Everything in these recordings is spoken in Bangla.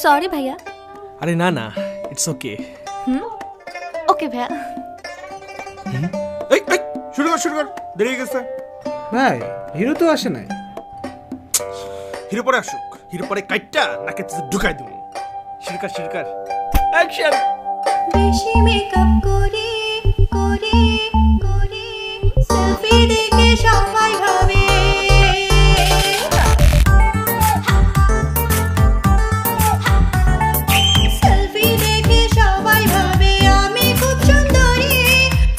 সরি ভাইয়া। আরে না না, ইটস ওকে। ওকে ভাইয়া। এই শুরু কর, দেরি হয়ে গেছে। ভাই হিরো তো আসে নাই। হিরো পরে আসুক, হিরো পরে কাইটটা নাকে ঢুকাই দেবো। শিরকার অ্যাকশন। বেশি মেকআপ করে সেলফি দেখে সবাই ভাবে সেলফি দেখে সবাই ভাবে আমি খুব সুন্দরী।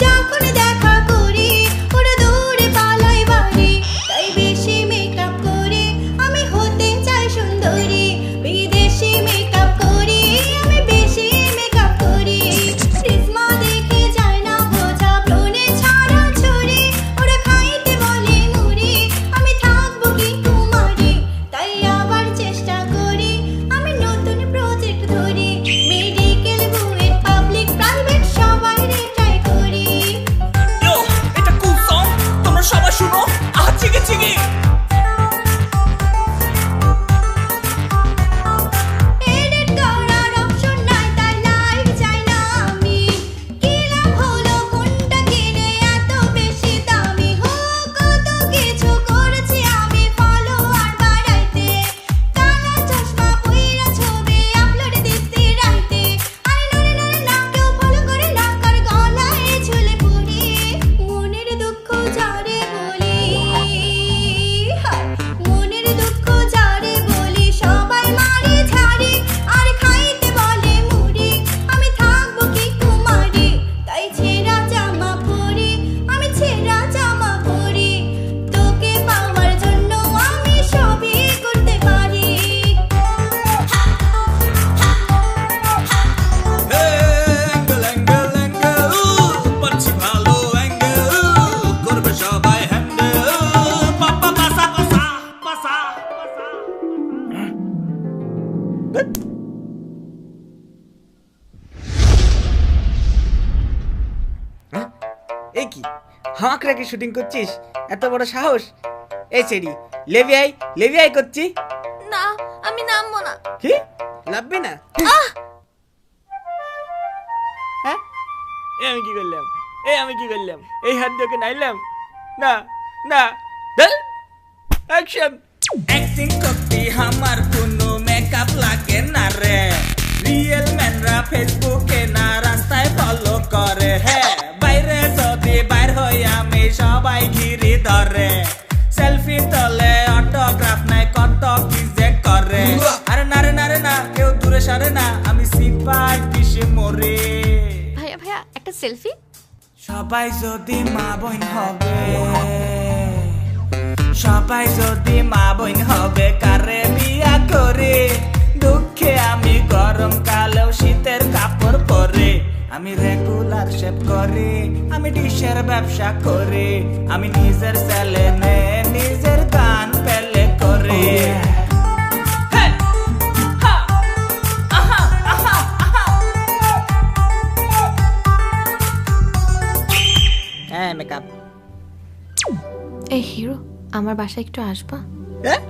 যখন দেখা করি ওরা দৌড়ে পালাই বাড়ি। তাই বেশি মেকআপ করে আমি হতে চাই সুন্দরী। বিদেশি মেকআপ করি আমি, বেশি মেকআপ করি। রিজমা দেখে যায় না বোঝা, ব্রণে ছাড়া ছড়ি। ওরা খাইতে বলে মুড়ি, আমি থাকবো কি কুমারী। তাই আবার চেষ্টা করি আমি নতুন প্রজেক্ট ধরি। মেডিকেল, বুয়েট, পাবলিক, প্রাইভেট সবাই ট্রাই করি। এটা কুল সং, তোমরা সবাই শুনো। চিগি এডিট করার অপশন নাই, তাই লাইভ চাই না আমি। কি লাভ হলো কোনটা কিনে এত বেশি দামি? কত কিছু করেছি আমি ফলোয়ার বাড়াইতে। কালা চশমা পইরা ছবি আপলোড দিতে রাইতে। আরে নরে না কেউ ফলো করে না, কার গলায় ঝুলে পড়ি। মনের দুঃখ যারে বলি, মনের দুঃখ যারে বলি সবাই মারি ঝাড়ি। আর খাইতে বলে মুড়ি, আমি থাকবো কি কুমারী। তাই ছেঁড়া জামা পরি আমি, ছেঁড়া জামা পরি। তোকে পাওয়ার জন্য আমি সবই করতে পারি। অ্যাঙ্গেল পাচ্ছি ভালো অ্যাঙ্গেল, করবে সবাই হ্যান্ডেল। পাপা পাসা। এই কি হাঁক রেখে শুটিং করছিস? এত বড় সাহস! এই সেরি লেভিয়াই করছি। না, আমি নামবো না। কি লাভবে না? হ্যাঁ, আমি কি করলাম? এই হাত দিয়ে ওকে নাইলাম? না অ্যাকশন। অ্যাক্টিং করতে আমার কোনো মেকআপ লাগে না রে। রিয়েল ম্যানরা ফেসবুকে না রাস্তায় ফলো করে। হ্যাঁ, বাইরে যদি বাইর হই আমি সবাই ঘিরে ধরে। সেলফি তোলে, অটোগ্রাফ নাই, কত কি যে করে। আরে না কেউ দূরে সরে না, আমি সিপাই কিসে মরে। ভাইয়া একটা সেলফি। সবাই যদি মা বোন হবে, সবাই যদি মা বোন হবে, কারে বিয়া করে। দুঃখে আমি গরম কালেও শীতের কাপড় পরে। আমি রেগুলার শেভ করি, আমি ডিশের ব্যবসা করি। আমি নিজের চ্যানেলে নিজের গান পেলে করি। হ্যাঁ মেকআপ। এই হিরো, আমার বাসায় একটু আসবা? হ্যাঁ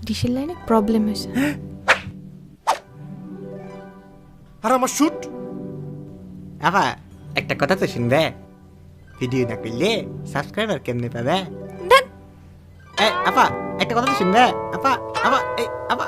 ডিশের লাইনে প্রবলেম হয়েছে। আর আমার শুট। আপা একটা কথা তো শুনবে? ভিডিও না করলে সাবস্ক্রাইবার কেমনে পাবে? এই আপা একটা কথা তো শুনবে? আপা এই আপা